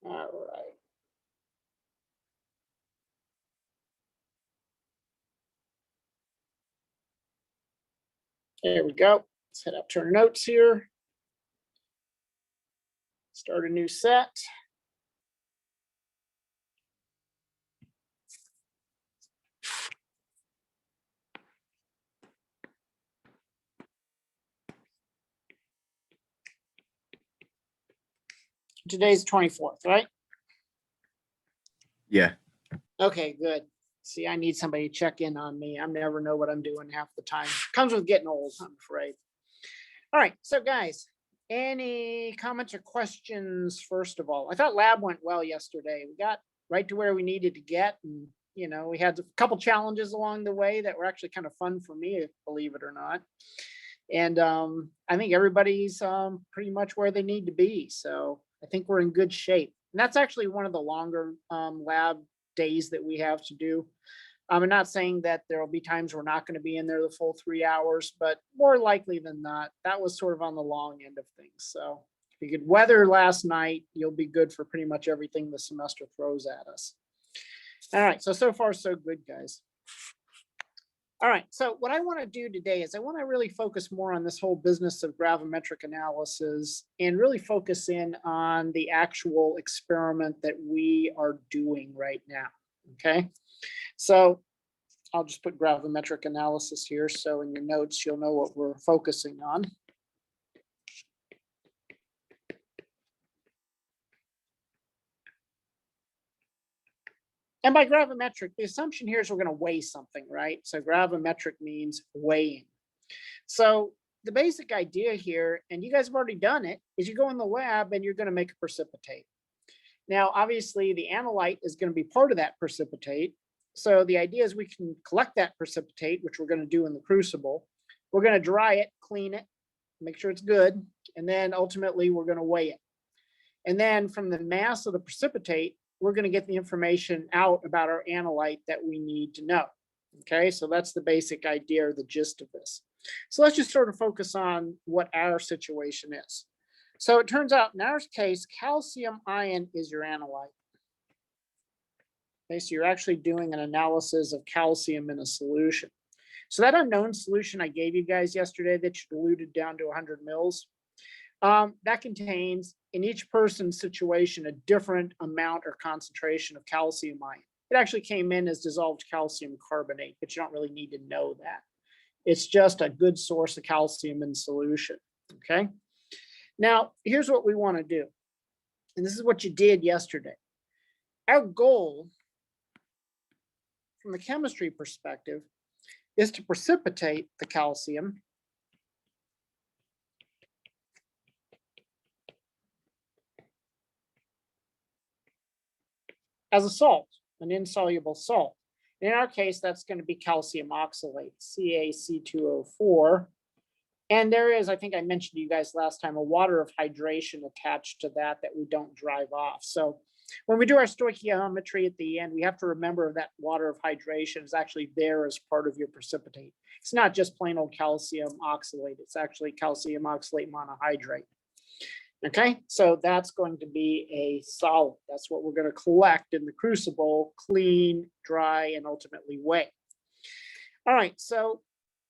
All right. There we go. Let's head up to our notes here. Start a new set. Today's 24th, right? Yeah. Okay, good. See, I need somebody to check in on me. I never know what I'm doing half the time. Comes with getting old, I'm afraid. All right, so guys, any comments or questions first of all? I thought lab went well yesterday. We got right to where we needed to get, and we had a couple challenges along the way that were actually kind of fun for me, believe it or not. And I think everybody's pretty much where they need to be. So I think we're in good shape. And that's actually one of the longer lab days that we have to do. I'm not saying that there will be times we're not going to be in there the full 3 hours, but more likely than not, that was sort of on the long end of things. So if you could weather last night, you'll be good for pretty much everything the semester throws at us. All right, so far so good, guys. All right, so what I want to do today is I want to really focus more on this whole business of gravimetric analysis and really focus in on the actual experiment that we are doing right now, okay? So I'll just put gravimetric analysis here, so in your notes, you'll know what we're focusing on. And by gravimetric, the assumption here is we're going to weigh something, right? So gravimetric means weighing. So the basic idea here, and you guys have already done it, is you go in the lab and you're going to make a precipitate. Now, obviously, the analyte is going to be part of that precipitate. So the idea is we can collect that precipitate, which we're going to do in the crucible. We're going to dry it, clean it, make sure it's good, and then ultimately we're going to weigh it. And then from the mass of the precipitate, we're going to get the information out about our analyte that we need to know. Okay, so that's the basic idea or the gist of this. So let's just sort of focus on what our situation is. So it turns out in our case, calcium ion is your analyte. Okay, so you're actually doing an analysis of calcium in a solution. So that unknown solution I gave you guys yesterday that you diluted down to 100 mils, that contains, in each person's situation, a different amount or concentration of calcium ion. It actually came in as dissolved calcium carbonate, but you don't really need to know that. It's just a good source of calcium in solution, okay? Now, here's what we want to do. And this is what you did yesterday. Our goal, from the chemistry perspective, is to precipitate the calcium as a salt, an insoluble salt. In our case, that's going to be calcium oxalate, CaC2O4. And there is, I think I mentioned to you guys last time, a water of hydration attached to that we don't drive off. So when we do our stoichiometry at the end, we have to remember that water of hydration is actually there as part of your precipitate. It's not just plain old calcium oxalate. It's actually calcium oxalate monohydrate. Okay, so that's going to be a solid. That's what we're going to collect in the crucible, clean, dry, and ultimately weigh. All right, so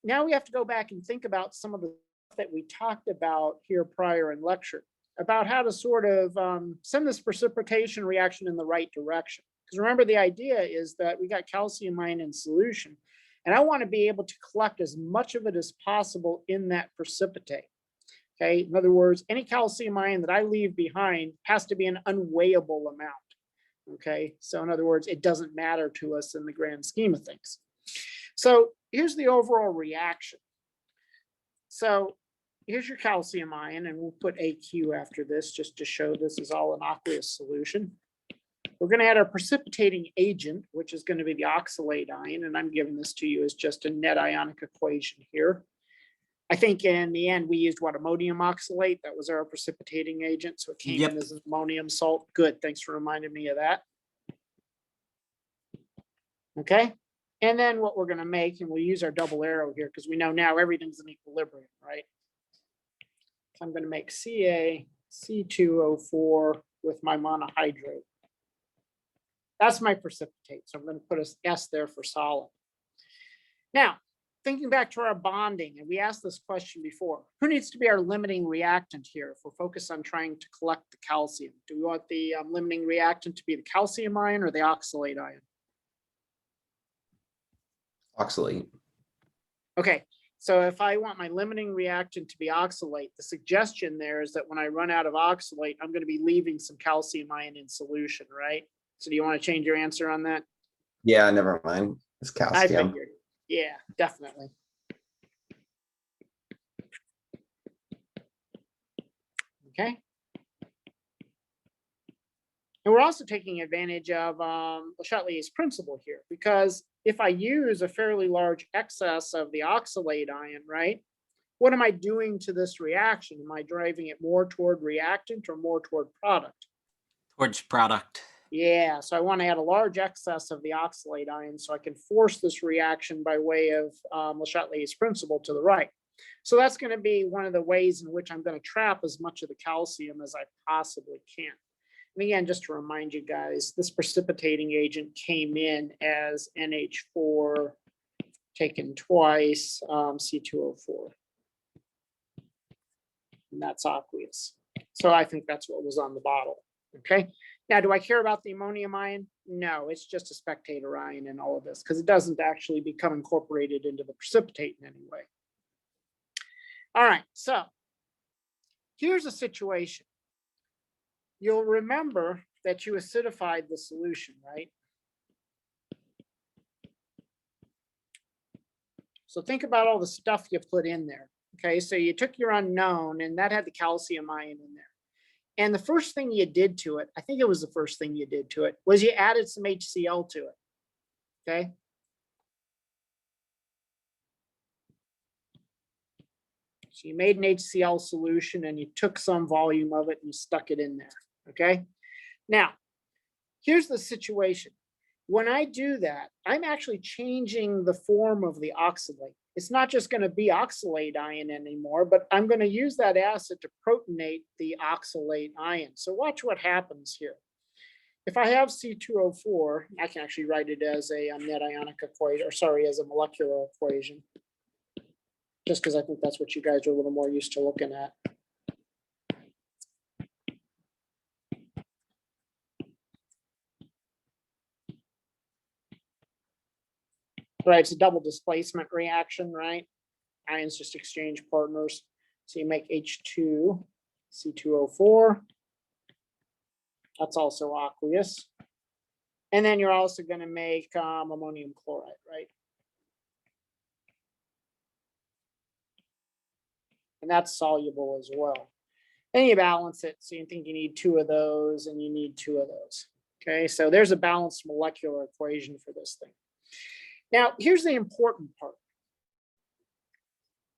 now we have to go back and think about some of the stuff that we talked about here prior in lecture, about how to sort of send this precipitation reaction in the right direction. Because remember, the idea is that we got calcium ion in solution, and I want to be able to collect as much of it as possible in that precipitate. Okay, in other words, any calcium ion that I leave behind has to be an unweighable amount. Okay, so in other words, it doesn't matter to us in the grand scheme of things. So here's the overall reaction. So here's your calcium ion, and we'll put AQ after this just to show this is all an aqueous solution. We're going to add our precipitating agent, which is going to be the oxalate ion, and I'm giving this to you as just a net ionic equation here. I think in the end, we used what, ammonium oxalate? That was our precipitating agent. So it came in as an ammonium salt. Good. Thanks for reminding me of that. Okay. And then what we're going to make, and we'll use our double arrow here because we know now everything's in equilibrium, right? So I'm going to make CaC2O4 with my monohydrate. That's my precipitate. So I'm going to put an S there for solid. Now, thinking back to our bonding, and we asked this question before, who needs to be our limiting reactant here if we're focused on trying to collect the calcium? Do we want the limiting reactant to be the calcium ion or the oxalate ion? Oxalate. Okay, so if I want my limiting reactant to be oxalate, the suggestion there is that when I run out of oxalate, I'm going to be leaving some calcium ion in solution, right? So do you want to change your answer on that? Yeah, never mind. It's I calcium. figured. Yeah, definitely. Okay. And we're also taking advantage of Le Chatelier's principle here, because if I use a fairly large excess of the oxalate ion, right, what am I doing to this reaction? Am I driving it more toward reactant or more toward product? Towards product. Yeah, so I want to add a large excess of the oxalate ion so I can force this reaction by way of Le Chatelier's principle to the right. So that's going to be one of the ways in which I'm going to trap as much of the calcium as I possibly can. And again, just to remind you guys, this precipitating agent came in as NH4 taken twice, C2O4. And that's aqueous. So I think that's what was on the bottle. Okay. Now, do I care about the ammonium ion? No, it's just a spectator ion in all of this because it doesn't actually become incorporated into the precipitate in any way. All right, so here's a situation. You'll remember that you acidified the solution, right? So think about all the stuff you put in there. Okay, so you took your unknown and that had the calcium ion in there. And the first thing you did to it, I think it was the first thing you did to it, was you added some HCl to it. Okay. So you made an HCl solution and you took some volume of it and you stuck it in there. Okay. Now, here's the situation. When I do that, I'm actually changing the form of the oxalate. It's not just going to be oxalate ion anymore, but I'm going to use that acid to protonate the oxalate ion. So watch what happens here. If I have C2O4, I can actually write it as a net ionic equation, or sorry, as a molecular equation, just because I think that's what you guys are a little more used to looking at. Right, it's a double displacement reaction, right? Ions just exchange partners. So you make H2, C2O4. That's also aqueous. And then you're also going to make ammonium chloride, right? And that's soluble as well. Then you balance it. So you think you need 2 of those and you need 2 of those. Okay, so there's a balanced molecular equation for this thing. Now, here's the important part.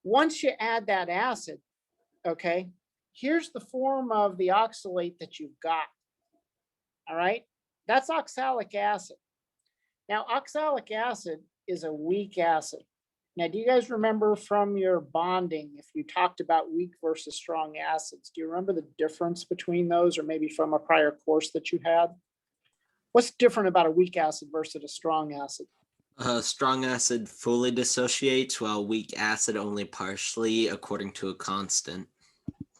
Once you add that acid, okay, here's the form of the oxalate that you've got. All right, that's oxalic acid. Now, oxalic acid is a weak acid. Now, do you guys remember from your bonding, if you talked about weak versus strong acids, do you remember the difference between those, or maybe from a prior course that you had? What's different about a weak acid versus a strong acid? Strong acid fully dissociates, while weak acid only partially, according to a constant.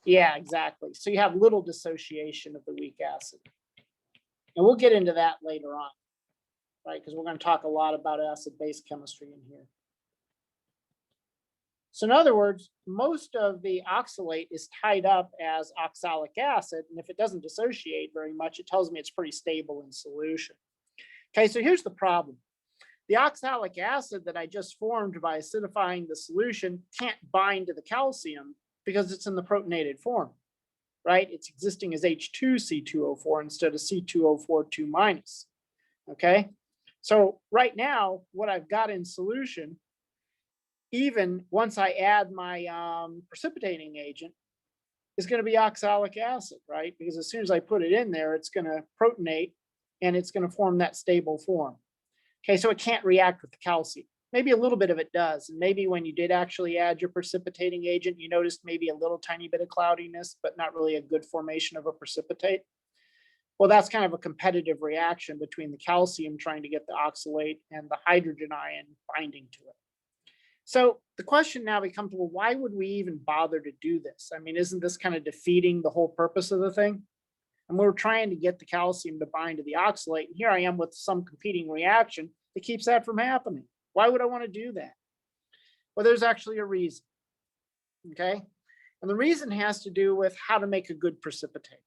Yeah, exactly. So you have little dissociation of the weak acid. And we'll get into that later on, right? Because we're going to talk a lot about acid-base chemistry in here. So in other words, most of the oxalate is tied up as oxalic acid. And if it doesn't dissociate very much, it tells me it's pretty stable in solution. Okay, so here's the problem. The oxalic acid that I just formed by acidifying the solution can't bind to the calcium because it's in the protonated form, right? It's existing as H2C2O4 instead of C2O4 2 minus, okay? So right now, what I've got in solution, even once I add my precipitating agent, is going to be oxalic acid, right? Because as soon as I put it in there, it's going to protonate and it's going to form that stable form. Okay, so it can't react with the calcium. Maybe a little bit of it does. And maybe when you did actually add your precipitating agent, you noticed maybe a little tiny bit of cloudiness, but not really a good formation of a precipitate. Well, that's kind of a competitive reaction between the calcium trying to get the oxalate and the hydrogen ion binding to it. So the question now becomes, well, why would we even bother to do this? I mean, isn't this kind of defeating the whole purpose of the thing? And we're trying to get the calcium to bind to the oxalate. And here I am with some competing reaction that keeps that from happening. Why would I want to do that? Well, there's actually a reason. Okay. And the reason has to do with how to make a good precipitate.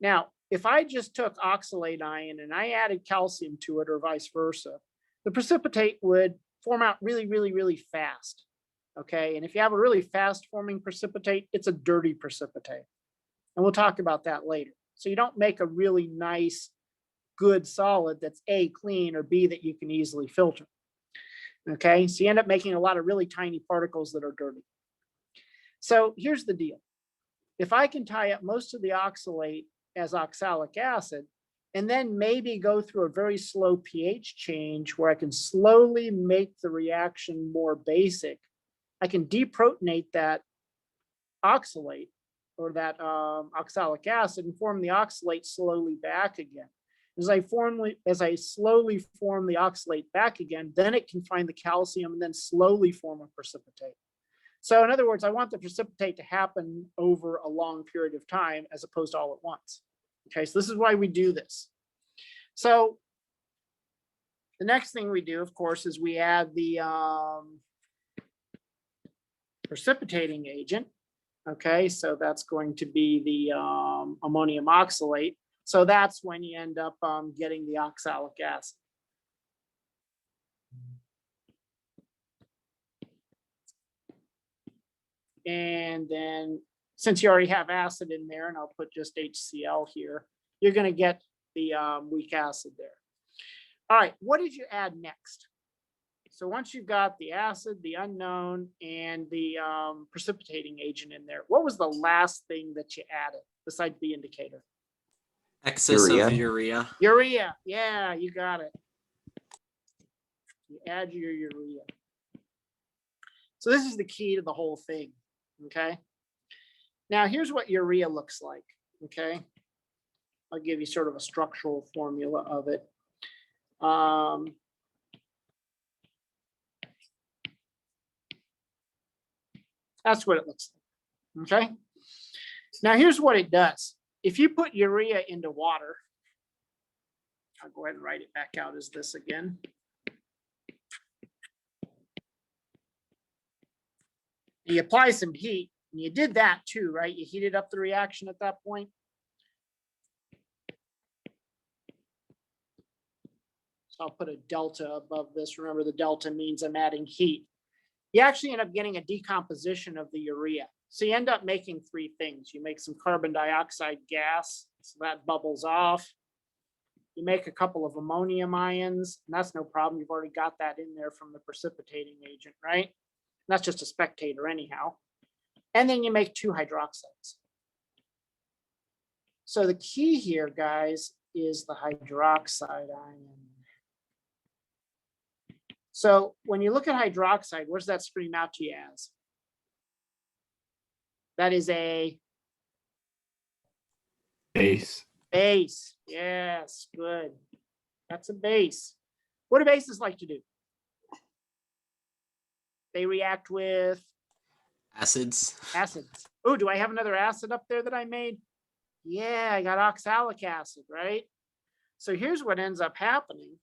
Now, if I just took oxalate ion and I added calcium to it or vice versa, the precipitate would form out really, really, really fast. Okay. And if you have a really fast forming precipitate, it's a dirty precipitate. And we'll talk about that later. So you don't make a really nice, good solid that's A, clean, or B, that you can easily filter. Okay. So you end up making a lot of really tiny particles that are dirty. So here's the deal. If I can tie up most of the oxalate as oxalic acid, and then maybe go through a very slow pH change where I can slowly make the reaction more basic, I can deprotonate that oxalate or that oxalic acid and form the oxalate slowly back again. As I slowly form the oxalate back again, then it can find the calcium and then slowly form a precipitate. So in other words, I want the precipitate to happen over a long period of time as opposed to all at once. Okay, so this is why we do this. So the next thing we do, of course, is we add the precipitating agent. Okay, so that's going to be the ammonium oxalate. So that's when you end up getting the oxalic acid. And then since you already have acid in there, and I'll put just HCl here, you're going to get the weak acid there. All right, what did you add next? So once you've got the acid, the unknown, and the precipitating agent in there, what was the last thing that you added besides the indicator? Excess Urea. of urea. Urea. Yeah, you got it. You add your urea. So this is the key to the whole thing. Okay. Now here's what urea looks like. Okay. I'll give you sort of a structural formula of it. That's what it looks like. Okay. Now here's what it does. If you put urea into water, I'll go ahead and write it back out as this again. You apply some heat, and you did that too, right? You heated up the reaction at that point. So I'll put a delta above this. Remember, the delta means I'm adding heat. You actually end up getting a decomposition of the urea. So you end up making three things. You make some carbon dioxide gas, so that bubbles off. You make a couple of ammonium ions, and that's no problem. You've already got that in there from the precipitating agent, right? That's just a spectator anyhow. And then you make two hydroxides. So the key here, guys, is the hydroxide ion. So when you look at hydroxide, what does that scream out to you as? That is a Base. base. Yes, good. That's a base. What do bases like to do? They react with Acids. acids. Oh, do I have another acid up there that I made? Yeah, I got oxalic acid, right? So here's what ends up happening.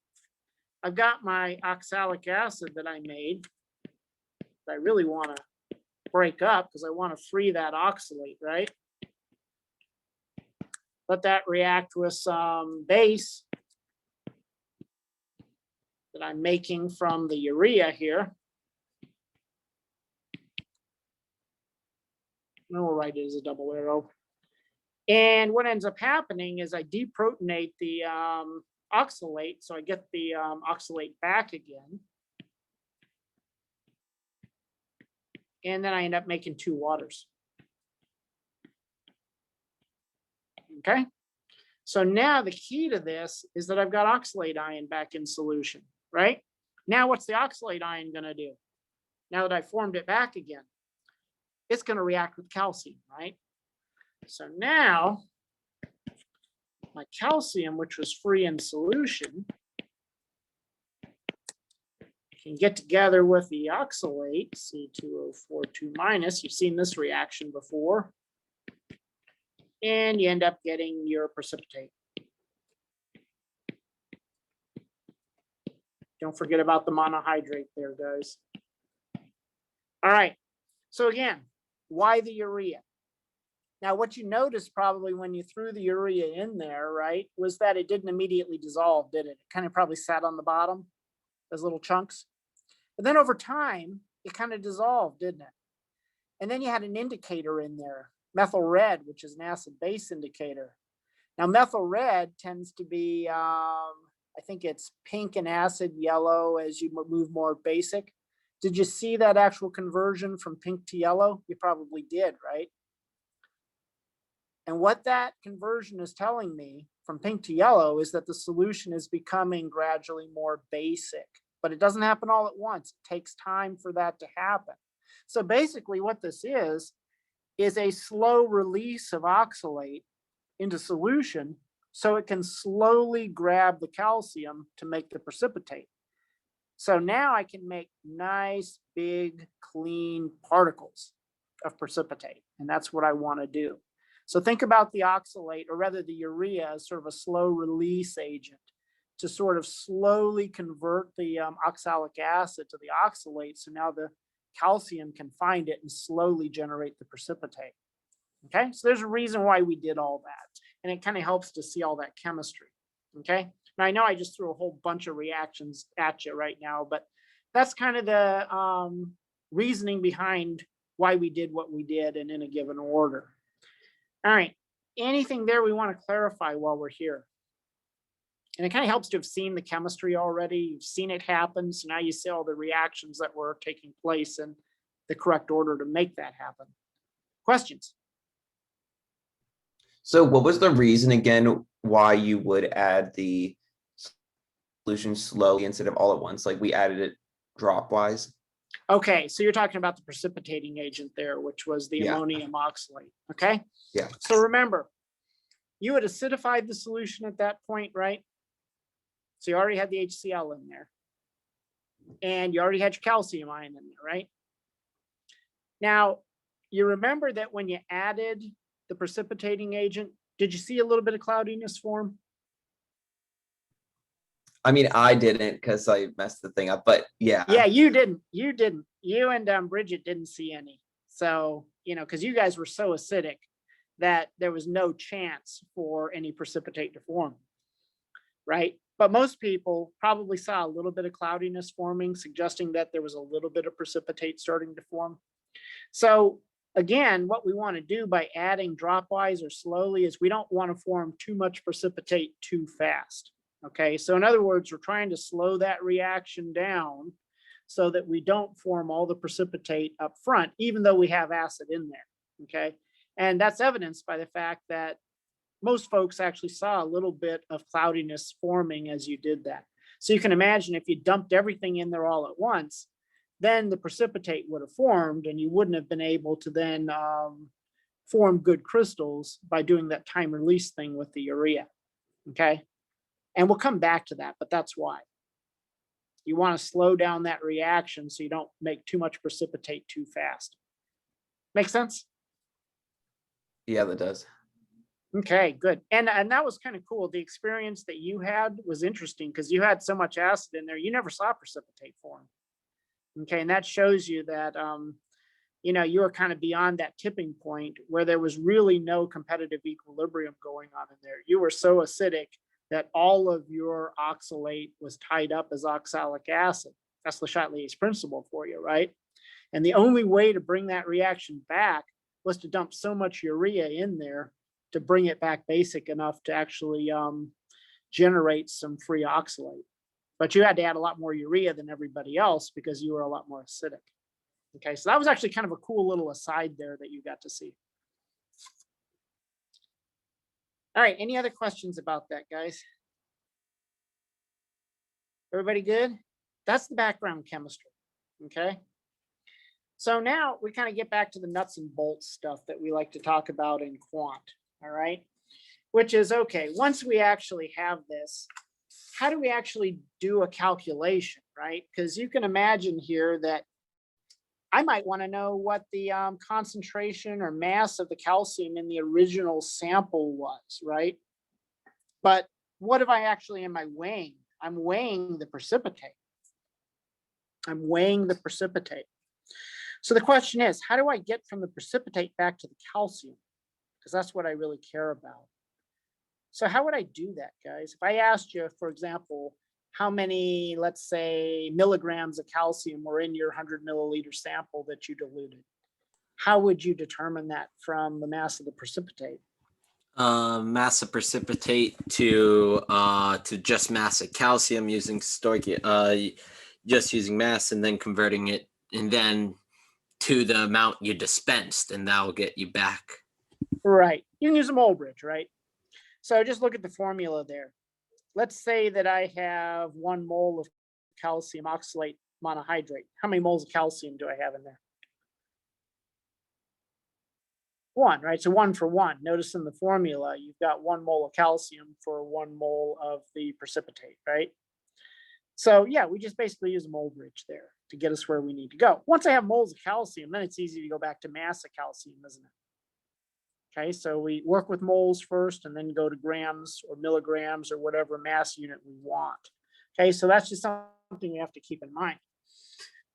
I've got my oxalic acid that I made that I really want to break up because I want to free that oxalate, right? Let that react with some base that I'm making from the urea here. And we'll write it as a double arrow. And what ends up happening is I deprotonate the oxalate, so I get the oxalate back again. And then I end up making two waters. Okay. So now the key to this is that I've got oxalate ion back in solution, right? Now what's the oxalate ion going to do? Now that I formed it back again, it's going to react with calcium, right? So now my calcium, which was free in solution, can get together with the oxalate, C2O42-. You've seen this reaction before. And you end up getting your precipitate. Don't forget about the monohydrate there, guys. All right. So again, why the urea? Now, what you noticed probably when you threw the urea in there, right, was that it didn't immediately dissolve, did it? It kind of probably sat on the bottom as little chunks. But then over time, it kind of dissolved, didn't it? And then you had an indicator in there, methyl red, which is an acid-base indicator. Now, methyl red tends to be, I think it's pink and acid, yellow as you move more basic. Did you see that actual conversion from pink to yellow? You probably did, right? And what that conversion is telling me from pink to yellow is that the solution is becoming gradually more basic, but it doesn't happen all at once. It takes time for that to happen. So basically what this is a slow release of oxalate into solution so it can slowly grab the calcium to make the precipitate. So now I can make nice, big, clean particles of precipitate, and that's what I want to do. So think about the oxalate, or rather the urea, as sort of a slow release agent to sort of slowly convert the oxalic acid to the oxalate. So now the calcium can find it and slowly generate the precipitate. Okay, so there's a reason why we did all that. And it kind of helps to see all that chemistry. Okay, now I know I just threw a whole bunch of reactions at you right now, but that's kind of the reasoning behind why we did what we did and in a given order. All right, anything there we want to clarify while we're here? And it kind of helps to have seen the chemistry already. You've seen it happen. So now you see all the reactions that were taking place in the correct order to make that happen. Questions? So what was the reason again why you would add the solution slowly instead of all at once? Like we added it dropwise? Okay, so you're talking about the precipitating agent there, which was the ammonium oxalate. Okay? Yeah. So remember, you had acidified the solution at that point, right? So you already had the HCl in there. And you already had your calcium ion in there, right? Now, you remember that when you added the precipitating agent, did you see a little bit of cloudiness form? I mean, I didn't because I messed the thing up, but yeah. Yeah, you didn't. You didn't. You and Bridget didn't see any. So, because you guys were so acidic that there was no chance for any precipitate to form, right? But most people probably saw a little bit of cloudiness forming, suggesting that there was a little bit of precipitate starting to form. So again, what we want to do by adding dropwise or slowly is we don't want to form too much precipitate too fast. Okay, so in other words, we're trying to slow that reaction down so that we don't form all the precipitate up front, even though we have acid in there. Okay, and that's evidenced by the fact that most folks actually saw a little bit of cloudiness forming as you did that. So you can imagine if you dumped everything in there all at once, then the precipitate would have formed and you wouldn't have been able to then form good crystals by doing that time release thing with the urea. Okay, and we'll come back to that, but that's why. You want to slow down that reaction so you don't make too much precipitate too fast. Make sense? Yeah, that does. Okay, good. And that was kind of cool. The experience that you had was interesting because you had so much acid in there, you never saw precipitate form. Okay, and that shows you that, you were kind of beyond that tipping point where there was really no competitive equilibrium going on in there. You were so acidic that all of your oxalate was tied up as oxalic acid. That's Le Chatelier's principle for you, right? And the only way to bring that reaction back was to dump so much urea in there to bring it back basic enough to actually generate some free oxalate. But you had to add a lot more urea than everybody else because you were a lot more acidic. Okay, so that was actually kind of a cool little aside there that you got to see. All right, any other questions about that, guys? Everybody good? That's the background chemistry, okay? So now we kind of get back to the nuts and bolts stuff that we like to talk about in quant, all right? which is okay. Once we actually have this, how do we actually do a calculation, right? Because you can imagine here that I might want to know what the concentration or mass of the calcium in the original sample was, right? But what if I actually am I weighing? I'm weighing the precipitate. I'm weighing the precipitate. So the question is, how do I get from the precipitate back to the calcium? Because that's what I really care about. So how would I do that, guys? If I asked you, for example, how many, let's say, milligrams of calcium were in your 100 milliliter sample that you diluted, how would you determine that from the mass of the precipitate? Mass of precipitate to just mass of calcium using just using mass and then converting it and then to the amount you dispensed, and that will get you back. Right. You can use a mole bridge, right? So just look at the formula there. Let's say that I have 1 mole of calcium oxalate monohydrate. How many moles of calcium do I have in there? 1, right? So 1 for 1. Notice in the formula, you've got 1 mole of calcium for 1 mole of the precipitate, right? So yeah, we just basically use a mole bridge there to get us where we need to go. Once I have moles of calcium, then it's easy to go back to mass of calcium, isn't it? Okay, so we work with moles first and then go to grams or milligrams or whatever mass unit we want. Okay, so that's just something we have to keep in mind.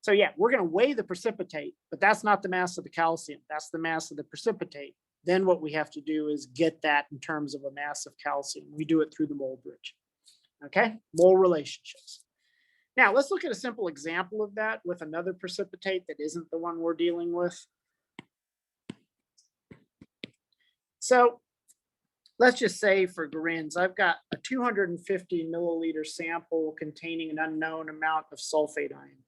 So yeah, we're going to weigh the precipitate, but that's not the mass of the calcium. That's the mass of the precipitate. Then what we have to do is get that in terms of a mass of calcium. We do it through the mole bridge. Okay, mole relationships. Now let's look at a simple example of that with another precipitate that isn't the one we're dealing with. So let's just say for grins, I've got a 250 milliliter sample containing an unknown amount of sulfate ion.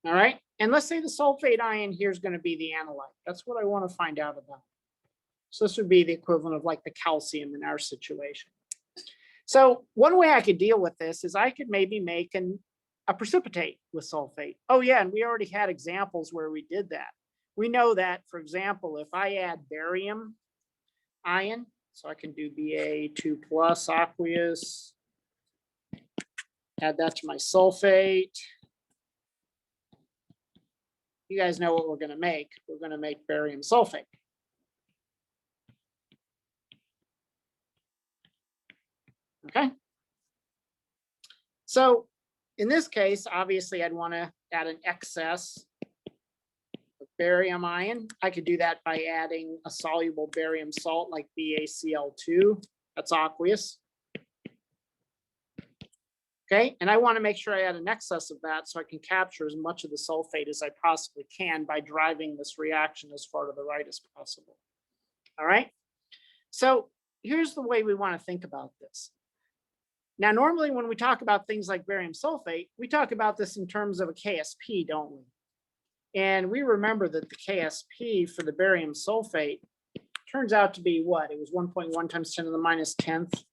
All right, and let's say the sulfate ion here is going to be the analyte. That's what I want to find out about. So this would be the equivalent of like the calcium in our situation. So one way I could deal with this is I could maybe make a precipitate with sulfate. Oh yeah, and we already had examples where we did that. We know that, for example, if I add barium ion, so I can do Ba2 plus aqueous, add that to my sulfate. You guys know what we're going to make. We're going to make barium sulfate. Okay. So in this case, obviously, I'd want to add an excess of barium ion. I could do that by adding a soluble barium salt like BaCl2. That's aqueous. Okay, and I want to make sure I add an excess of that so I can capture as much of the sulfate as I possibly can by driving this reaction as far to the right as possible. All right, so here's the way we want to think about this. Now, normally when we talk about things like barium sulfate, we talk about this in terms of a KSP, don't we? And we remember that the KSP for the barium sulfate turns out to be what? It was 1.1 times 10 to the minus 10th.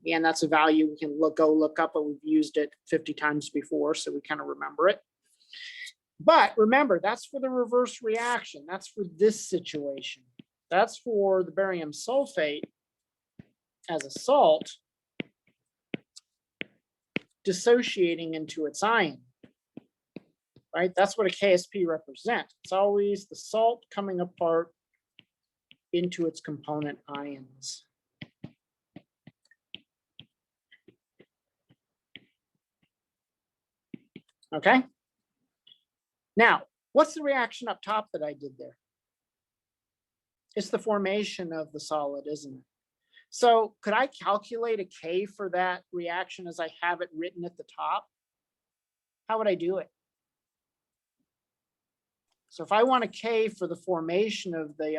And that's a value we can go look up, but we've used it 50 times before, so we kind of remember it. But remember, that's for the reverse reaction. That's for this situation. That's for the barium sulfate as a salt dissociating into its ion, right? That's what a KSP represents. It's always the salt coming apart into its component ions. Okay. Now, what's the reaction up top that I did there? It's the formation of the solid, isn't it? So could I calculate a K for that reaction as I have it written at the top? How would I do it? So if I want a K for the formation of the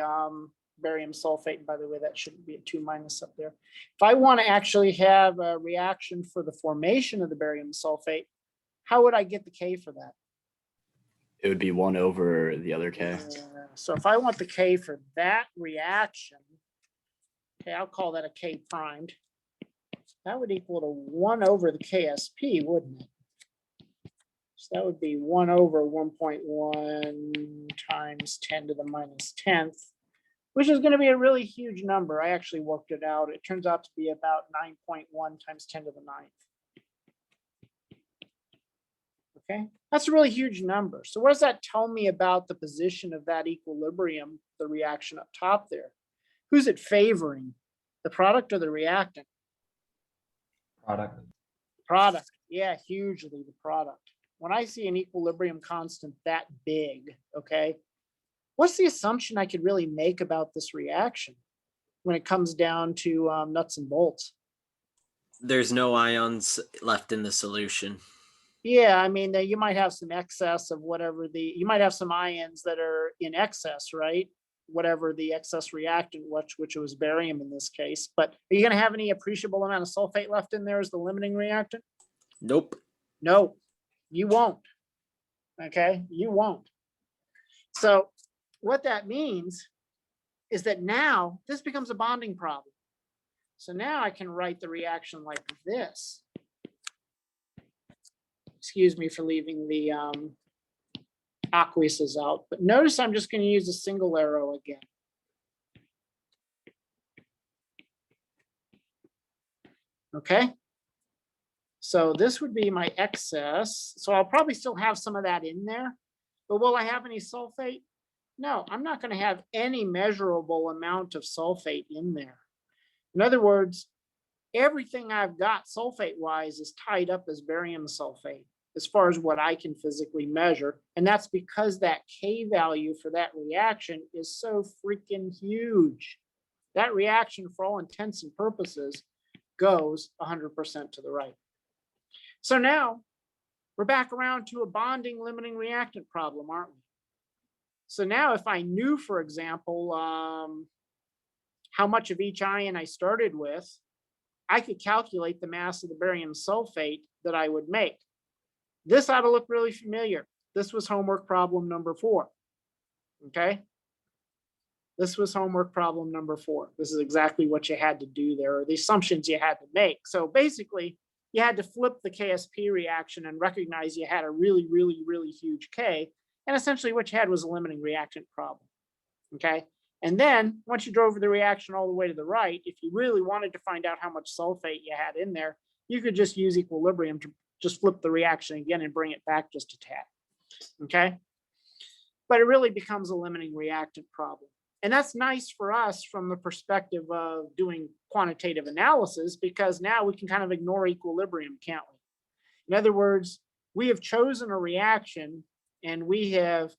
barium sulfate, and by the way, that shouldn't be a 2 minus up there. If I want to actually have a reaction for the formation of the barium sulfate, how would I get the K for that? It would be 1 over the other K. So if I want the K for that reaction, okay, I'll call that a K primed. That would equal to 1 over the KSP, wouldn't it? So that would be 1 over 1.1 times 10 to the minus 10th, which is going to be a really huge number. I actually worked it out. It turns out to be about 9.1 times 10 to the 9th. Okay, that's a really huge number. So what does that tell me about the position of that equilibrium, the reaction up top there? Who's it favoring, the product or the reactant? Product. Product, yeah, hugely the product. When I see an equilibrium constant that big, okay, what's the assumption I could really make about this reaction when it comes down to nuts and bolts? There's no ions left in the solution. Yeah, I mean, you might have some excess of whatever you might have some ions that are in excess, right? Whatever the excess reactant, which was barium in this case. But are you going to have any appreciable amount of sulfate left in there as the limiting reactant? Nope. No, you won't. Okay, you won't. So what that means is that now this becomes a bonding problem. So now I can write the reaction like this. Excuse me for leaving the aqueous out, but notice I'm just going to use a single arrow again. Okay. So this would be my excess. So I'll probably still have some of that in there, but will I have any sulfate? No, I'm not going to have any measurable amount of sulfate in there. In other words, everything I've got sulfate-wise is tied up as barium sulfate as far as what I can physically measure. And that's because that K value for that reaction is so freaking huge. That reaction, for all intents and purposes, goes 100% to the right. So now we're back around to a bonding limiting reactant problem, aren't we? So now if I knew, for example, how much of each ion I started with, I could calculate the mass of the barium sulfate that I would make. This ought to look really familiar. This was homework problem number 4. Okay. This was homework problem number 4. This is exactly what you had to do there, or the assumptions you had to make. So basically, you had to flip the KSP reaction and recognize you had a really, really, really huge K. And essentially what you had was a limiting reactant problem. Okay. And then once you drove the reaction all the way to the right, if you really wanted to find out how much sulfate you had in there, you could just use equilibrium to just flip the reaction again and bring it back just a tad. Okay. But it really becomes a limiting reactant problem. And that's nice for us from the perspective of doing quantitative analysis, because now we can kind of ignore equilibrium, can't we? In other words, we have chosen a reaction and we have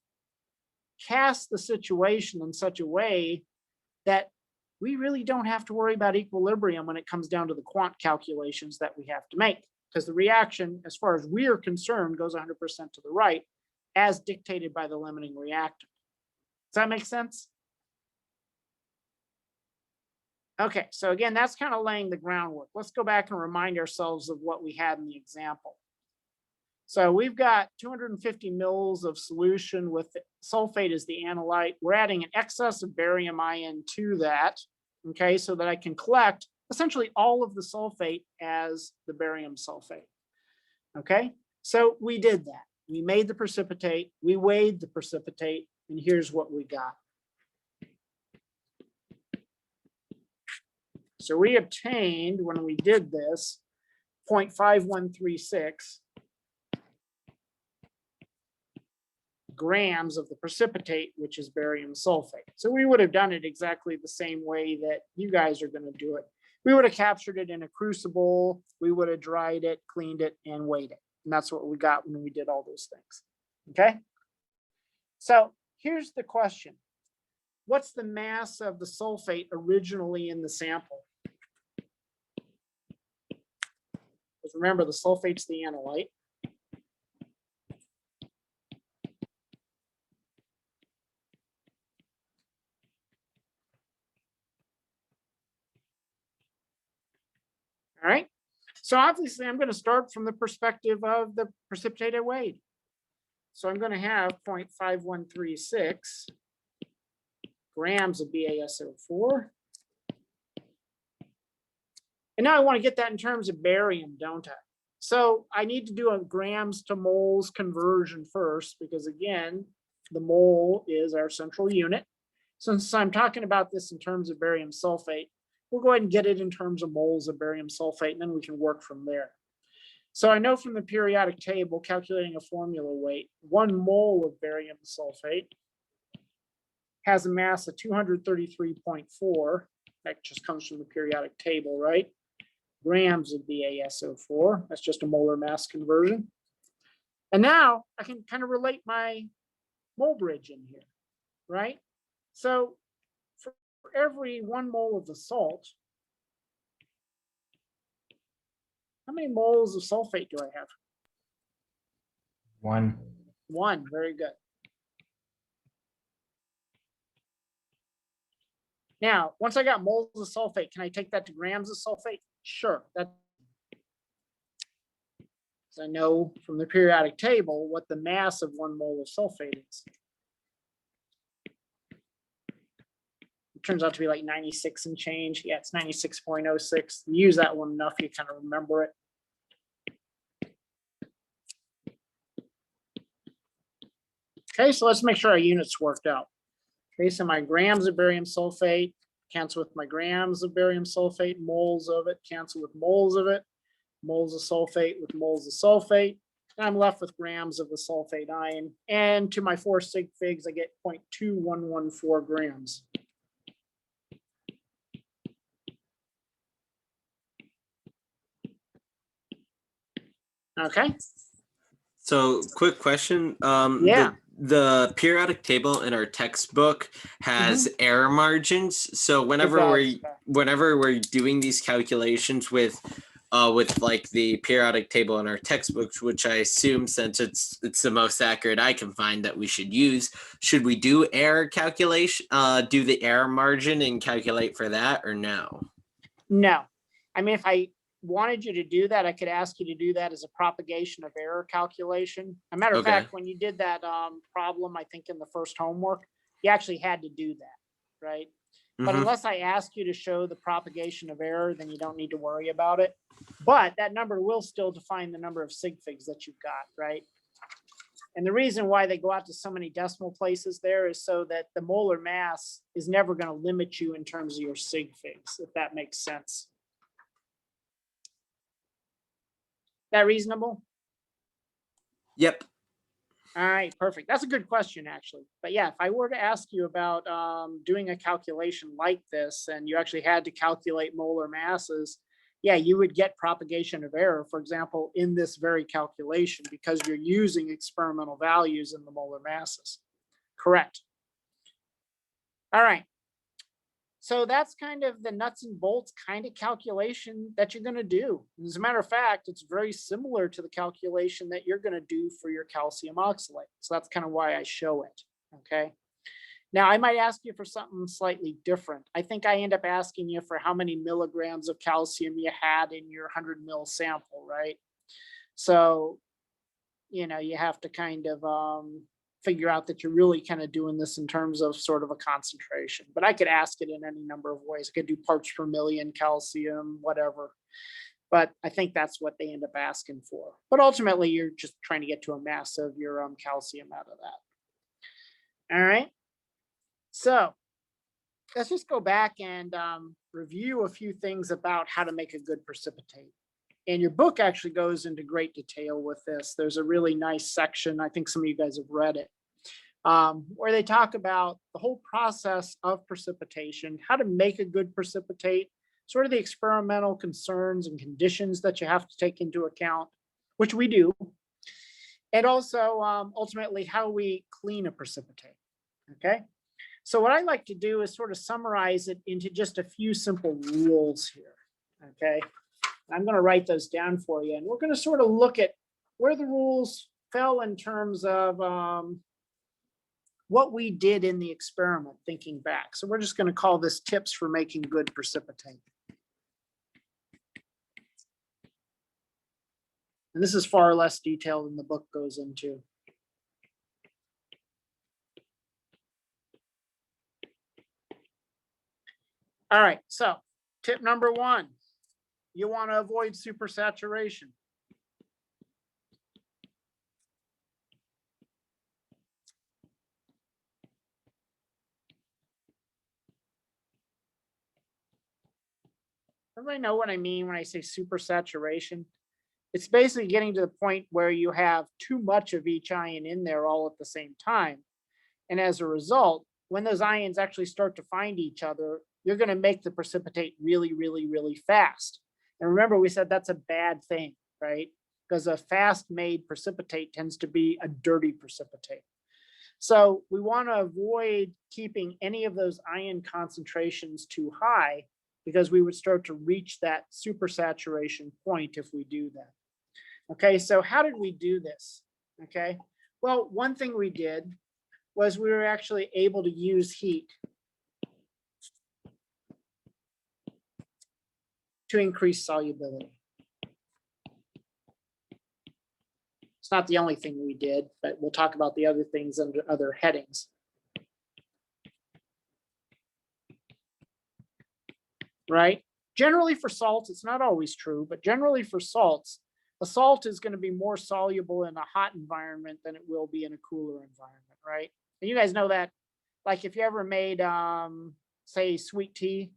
cast the situation in such a way that we really don't have to worry about equilibrium when it comes down to the quant calculations that we have to make, because the reaction, as far as we're concerned, goes 100% to the right as dictated by the limiting reactant. Does that make sense? Okay, so again, that's kind of laying the groundwork. Let's go back and remind ourselves of what we had in the example. So we've got 250 mils of solution with sulfate as the analyte. We're adding an excess of barium ion to that, okay, so that I can collect essentially all of the sulfate as the barium sulfate. Okay, so we did that. We made the precipitate, we weighed the precipitate, and here's what we got. So we obtained, when we did this, 0.5136 grams of the precipitate, which is barium sulfate. So we would have done it exactly the same way that you guys are going to do it. We would have captured it in a crucible, we would have dried it, cleaned it, and weighed it. And that's what we got when we did all those things. Okay? So here's the question. What's the mass of the sulfate originally in the sample? Because remember, the sulfate's the analyte. All right. So obviously, I'm going to start from the perspective of the precipitate I weighed. So I'm going to have 0.5136 grams of BaSO4. And now I want to get that in terms of barium, don't I? So I need to do a grams to moles conversion first, because again, the mole is our central unit. Since I'm talking about this in terms of barium sulfate, we'll go ahead and get it in terms of moles of barium sulfate, and then we can work from there. So I know from the periodic table, calculating a formula weight, 1 mole of barium sulfate has a mass of 233.4. That just comes from the periodic table, right? Grams of the ASO4. That's just a molar mass conversion. And now I can kind of relate my mole bridge in here, right? So for every 1 mole of the salt, how many moles of sulfate do I have? 1. 1, very good. Now, once I got moles of sulfate, can I take that to grams of sulfate? Sure. That, I know from the periodic table what the mass of 1 mole of sulfate is. It turns out to be like 96 and change. Yeah, it's 96.06. You use that one enough, you kind of remember it. Okay, so let's make sure our units worked out. Okay, so my grams of barium sulfate cancel with my grams of barium sulfate, moles of it cancel with moles of it, moles of sulfate with moles of sulfate. And I'm left with grams of the sulfate ion. And to my 4 sig figs, I get 0.2114 grams. Okay. So quick question. Yeah. The periodic table in our textbook has error margins. So whenever we're doing these calculations with like the periodic table in our textbooks, which I assume, since it's the most accurate I can find that we should use, should we do error calculation, do the error margin and calculate for that, or no? No. I mean, if I wanted you to do that, I could ask you to do that as a propagation of error calculation. As a matter of fact, when you did that problem, I think in the first homework, you actually had to do that, right? But unless I ask you to show the propagation of error, then you don't need to worry about it. But that number will still define the number of sig figs that you've got, right? And the reason why they go out to so many decimal places there is so that the molar mass is never going to limit you in terms of your sig figs, if that makes sense. That reasonable? Yep. All right, perfect. That's a good question, actually. But yeah, if I were to ask you about doing a calculation like this, and you actually had to calculate molar masses, yeah, you would get propagation of error, for example, in this very calculation, because you're using experimental values in the molar masses. Correct. All right. So that's kind of the nuts and bolts kind of calculation that you're going to do. As a matter of fact, it's very similar to the calculation that you're going to do for your calcium oxalate. So that's kind of why I show it. Okay. Now I might ask you for something slightly different. I think I end up asking you for how many milligrams of calcium you had in your 100 ml sample, right? So, you know, you have to kind of figure out that you're really kind of doing this in terms of sort of a concentration. But I could ask it in any number of ways. I could do parts per million calcium, whatever. But I think that's what they end up asking for. But ultimately, you're just trying to get to a mass of your calcium out of that. All right. So let's just go back and review a few things about how to make a good precipitate. And your book actually goes into great detail with this. There's a really nice section, I think some of you guys have read it, where they talk about the whole process of precipitation, how to make a good precipitate, sort of the experimental concerns and conditions that you have to take into account, which we do, and also ultimately how we clean a precipitate, okay? So what I like to do is sort of summarize it into just a few simple rules here, okay? I'm going to write those down for you, and we're going to sort of look at where the rules fell in terms of what we did in the experiment, thinking back. So we're just going to call this tips for making good precipitate. And this is far less detailed than the book goes into. All right, so tip number 1. You want to avoid supersaturation. Everybody know what I mean when I say supersaturation? It's basically getting to the point where you have too much of each ion in there all at the same time. And as a result, when those ions actually start to find each other, you're going to make the precipitate really, really, really fast. And remember, we said that's a bad thing, right? Because a fast made precipitate tends to be a dirty precipitate. So we want to avoid keeping any of those ion concentrations too high, because we would start to reach that supersaturation point if we do that. Okay, so how did we do this? Okay, well, one thing we did was we were actually able to use heat to increase solubility. It's not the only thing we did, but we'll talk about the other things under other headings. Right? Generally for salts, it's not always true, but generally for salts, a salt is going to be more soluble in a hot environment than it will be in a cooler environment, right? And you guys know that, like if you ever made, say, sweet tea,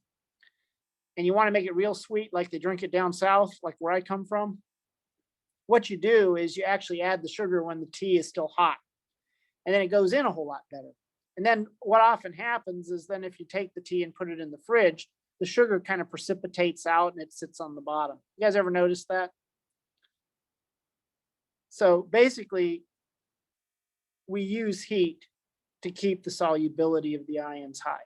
and you want to make it real sweet, like they drink it down south, like where I come from, what you do is you actually add the sugar when the tea is still hot, and then it goes in a whole lot better. And then what often happens is then if you take the tea and put it in the fridge, the sugar kind of precipitates out and it sits on the bottom. You guys ever notice that? So basically, we use heat to keep the solubility of the ions high.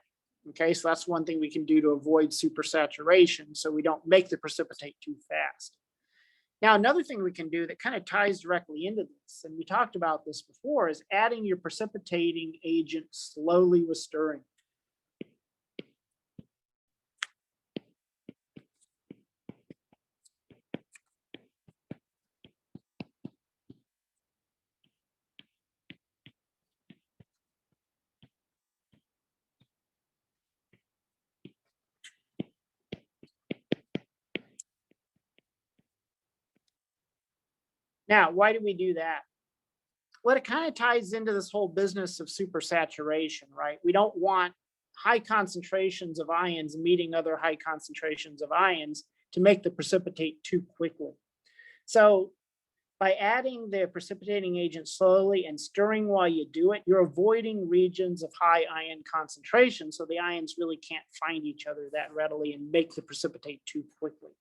Okay, so that's one thing we can do to avoid supersaturation so we don't make the precipitate too fast. Now, another thing we can do that kind of ties directly into this, and we talked about this before, is adding your precipitating agent slowly with stirring. Now, why do we do that? Well, it kind of ties into this whole business of supersaturation, right? We don't want high concentrations of ions meeting other high concentrations of ions to make the precipitate too quickly. So by adding the precipitating agent slowly and stirring while you do it, you're avoiding regions of high ion concentration, so the ions really can't find each other that readily and make the precipitate too quickly,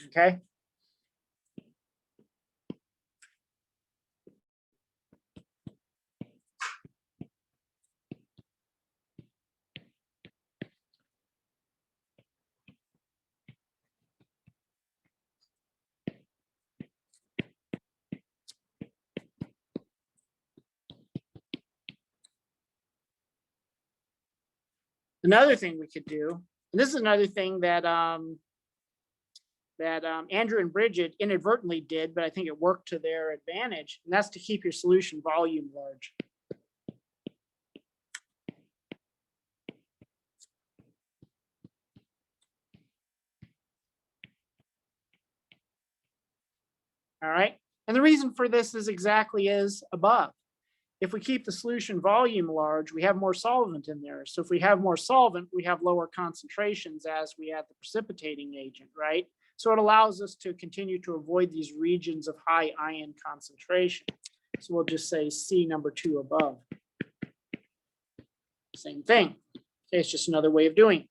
okay? Another thing we could do, and this is another thing that Andrew and Bridget inadvertently did, but I think it worked to their advantage, and that's to keep your solution volume large. All right, and the reason for this is exactly as above. If we keep the solution volume large, we have more solvent in there. So if we have more solvent, we have lower concentrations as we add the precipitating agent, right? So it allows us to continue to avoid these regions of high ion concentration. So we'll just say C number 2 above. Same thing. Okay, it's just another way of doing it.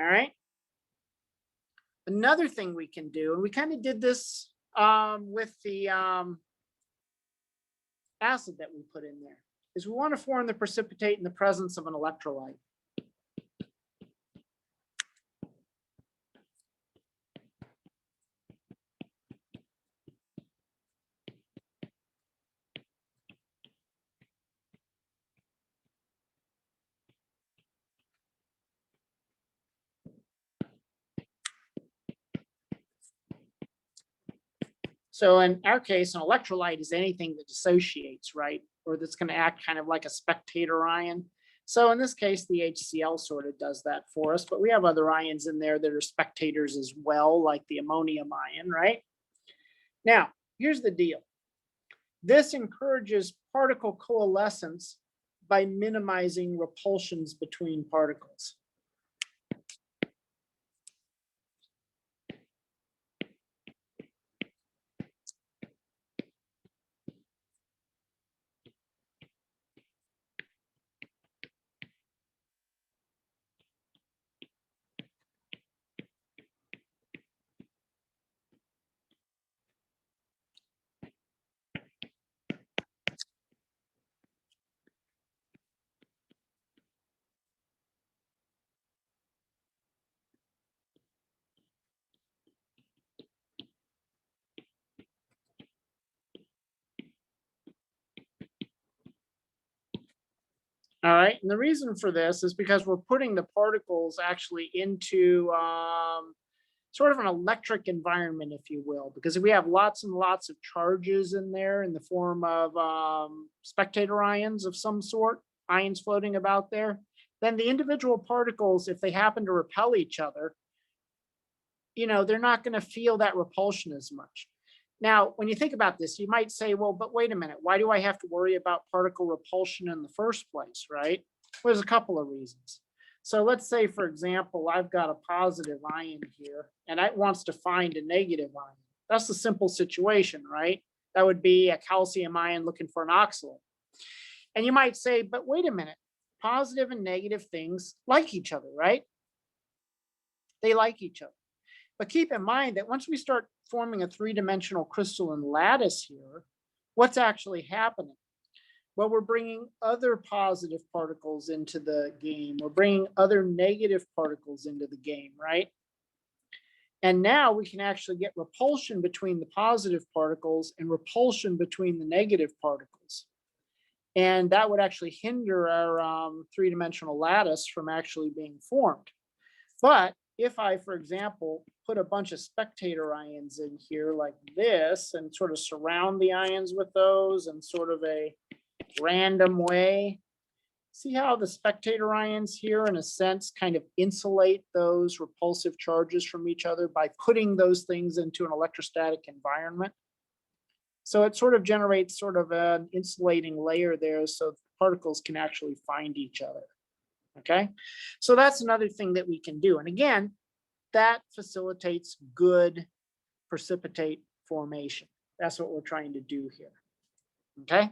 All right. Another thing we can do, and we kind of did this with the acid that we put in there, is we want to form the precipitate in the presence of an electrolyte. So in our case, an electrolyte is anything that dissociates, right? Or that's going to act kind of like a spectator ion. So in this case, the HCl sort of does that for us, but we have other ions in there that are spectators as well, like the ammonium ion, right? Now, here's the deal. This encourages particle coalescence by minimizing repulsions between particles. All right, and the reason for this is because we're putting the particles actually into sort of an electric environment, if you will, because if we have lots and lots of charges in there in the form of spectator ions of some sort, ions floating about there, then the individual particles, if they happen to repel each other, you know, they're not going to feel that repulsion as much. Now, when you think about this, you might say, well, but wait a minute, why do I have to worry about particle repulsion in the first place, right? Well, there's a couple of reasons. So let's say, for example, I've got a positive ion here and it wants to find a negative ion. That's the simple situation, right? That would be a calcium ion looking for an oxalate. And you might say, but wait a minute, positive and negative things like each other, right? They like each other. But keep in mind that once we start forming a three-dimensional crystalline lattice here, what's actually happening? Well, we're bringing other positive particles into the game. We're bringing other negative particles into the game, right? And now we can actually get repulsion between the positive particles and repulsion between the negative particles. And that would actually hinder our three-dimensional lattice from actually being formed. But if I, for example, put a bunch of spectator ions in here like this and sort of surround the ions with those in sort of a random way, see how the spectator ions here, in a sense, kind of insulate those repulsive charges from each other by putting those things into an electrostatic environment. So it sort of generates sort of an insulating layer there so the particles can actually find each other. Okay, so that's another thing that we can do. And again, that facilitates good precipitate formation. That's what we're trying to do here. Okay.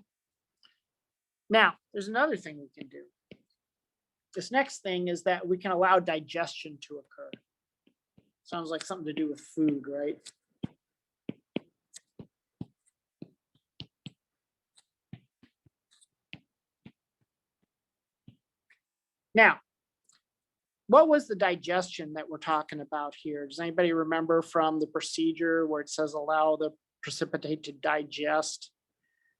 Now, there's another thing we can do. This next thing is that we can allow digestion to occur. Sounds like something to do with food, right? Now, what was the digestion that we're talking about here? Does anybody remember from the procedure where it says allow the precipitate to digest?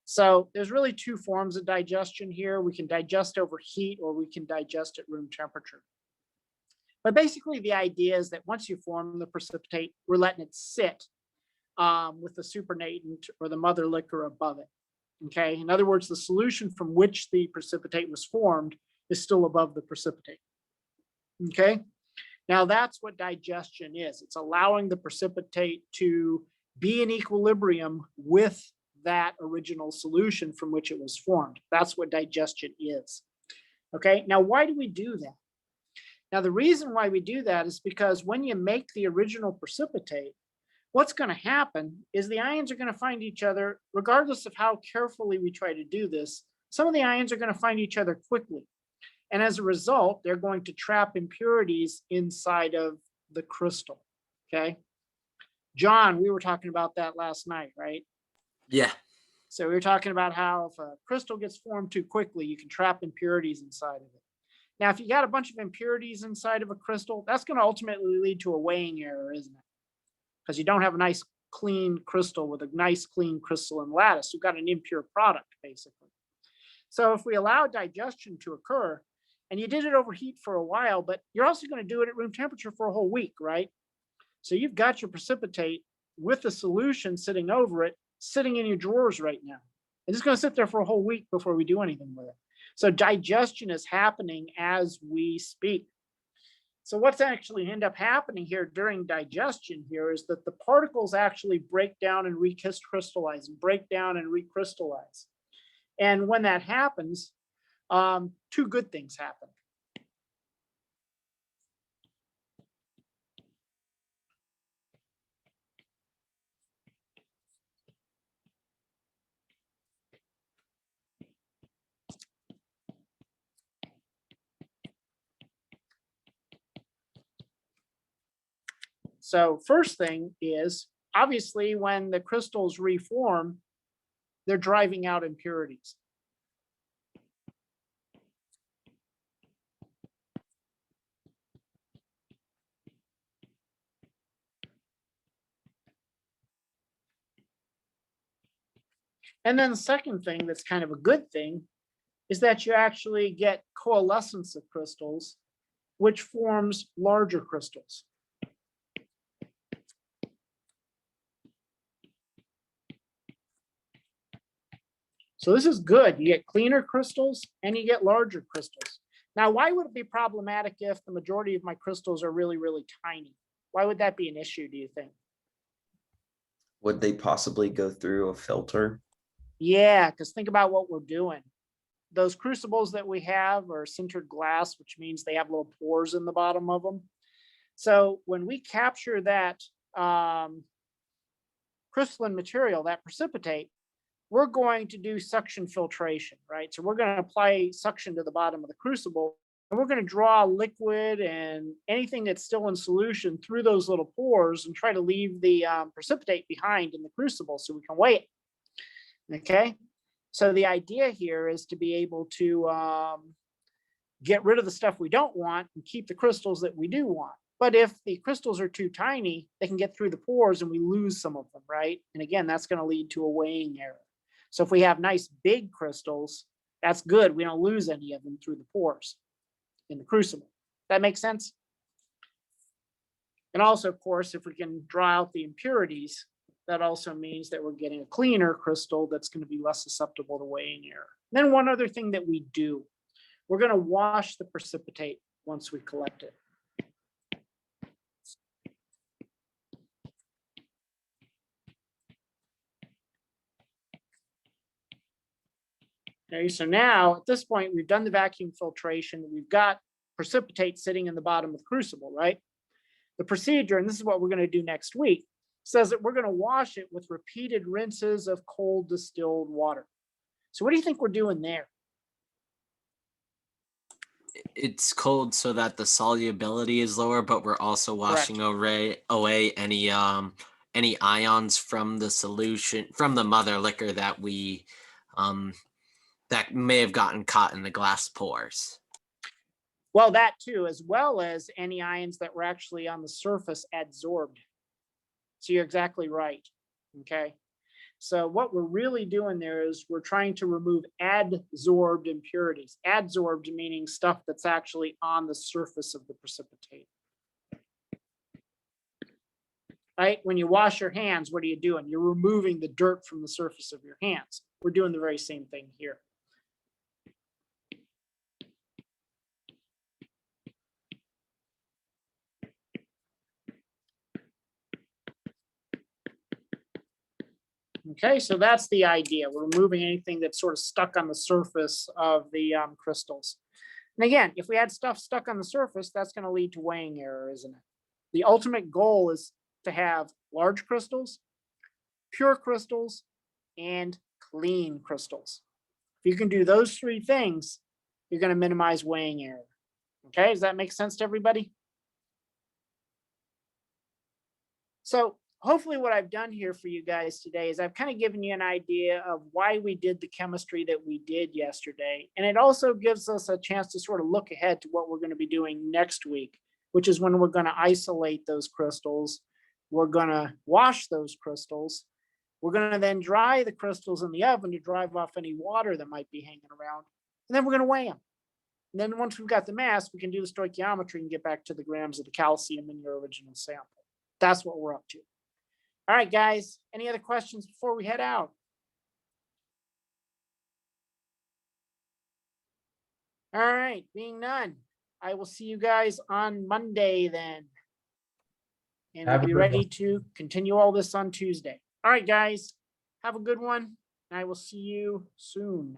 So there's really two forms of digestion here. We can digest over heat or we can digest at room temperature. But basically the idea is that once you form the precipitate, we're letting it sit with the supernatant or the mother liquor above it. Okay, in other words, the solution from which the precipitate was formed is still above the precipitate. Okay, now that's what digestion is. It's allowing the precipitate to be in equilibrium with that original solution from which it was formed. That's what digestion is. Okay, now why do we do that? Now the reason why we do that is because when you make the original precipitate, what's going to happen is the ions are going to find each other, regardless of how carefully we try to do this. Some of the ions are going to find each other quickly. And as a result, they're going to trap impurities inside of the crystal. Okay. John, we were talking about that last night, right? Yeah. So we were talking about how if a crystal gets formed too quickly, you can trap impurities inside of it. Now, if you got a bunch of impurities inside of a crystal, that's going to ultimately lead to a weighing error, isn't it? Because you don't have a nice clean crystal with a nice clean crystalline lattice. You've got an impure product, basically. So if we allow digestion to occur, and you did it over heat for a while, but you're also going to do it at room temperature for a whole week, right? So you've got your precipitate with the solution sitting over it, sitting in your drawers right now. And it's going to sit there for a whole week before we do anything with it. So digestion is happening as we speak. So what's actually end up happening here during digestion here is that the particles actually break down and recrystallize and break down and recrystallize. And when that happens, two good things happen. So first thing is, obviously, when the crystals reform, they're driving out impurities. And then the second thing that's kind of a good thing is that you actually get coalescence of crystals, which forms larger crystals. So this is good. You get cleaner crystals and you get larger crystals. Now, why would it be problematic if the majority of my crystals are really, really tiny? Why would that be an issue, do you think? Would they possibly go through a filter? Yeah, because think about what we're doing. Those crucibles that we have are sintered glass, which means they have little pores in the bottom of them. So when we capture that crystalline material, that precipitate, we're going to do suction filtration, right? So we're going to apply suction to the bottom of the crucible, and we're going to draw liquid and anything that's still in solution through those little pores and try to leave the precipitate behind in the crucible so we can weigh it. Okay, so the idea here is to be able to get rid of the stuff we don't want and keep the crystals that we do want. But if the crystals are too tiny, they can get through the pores and we lose some of them, right? And again, that's going to lead to a weighing error. So if we have nice big crystals, that's good. We don't lose any of them through the pores in the crucible. That makes sense? And also, of course, if we can draw out the impurities, that also means that we're getting a cleaner crystal that's going to be less susceptible to weighing error. Then one other thing that we do, we're going to wash the precipitate once we collect it. Okay, so now at this point, we've done the vacuum filtration. We've got precipitate sitting in the bottom of the crucible, right? The procedure, and this is what we're going to do next week, says that we're going to wash it with repeated rinses of cold distilled water. So what do you think we're doing there? It's cold so that the solubility is lower, but we're also washing away any ions from the solution, from the mother liquor that we that may have gotten caught in the glass pores. Well, that too, as well as any ions that were actually on the surface adsorbed. So you're exactly right. Okay. So what we're really doing there is we're trying to remove adsorbed impurities. Adsorbed meaning stuff that's actually on the surface of the precipitate. Right? When you wash your hands, what are you doing? You're removing the dirt from the surface of your hands. We're doing the very same thing here. Okay, so that's the idea. We're removing anything that's sort of stuck on the surface of the crystals. And again, if we had stuff stuck on the surface, that's going to lead to weighing error, isn't it? The ultimate goal is to have large crystals, pure crystals, and clean crystals. If you can do those three things, you're going to minimize weighing error. Okay, does that make sense to everybody? So hopefully what I've done here for you guys today is I've kind of given you an idea of why we did the chemistry that we did yesterday. And it also gives us a chance to sort of look ahead to what we're going to be doing next week, which is when we're going to isolate those crystals. We're going to wash those crystals. We're going to then dry the crystals in the oven to drive off any water that might be hanging around. And then we're going to weigh them. And then once we've got the mass, we can do the stoichiometry and get back to the grams of the calcium in your original sample. That's what we're up to. All right, guys, any other questions before we head out? All right, being none, I will see you guys on Monday then. And Have we'll a be good ready one. to continue all this on Tuesday. All right, guys, have a good one. And I will see you soon.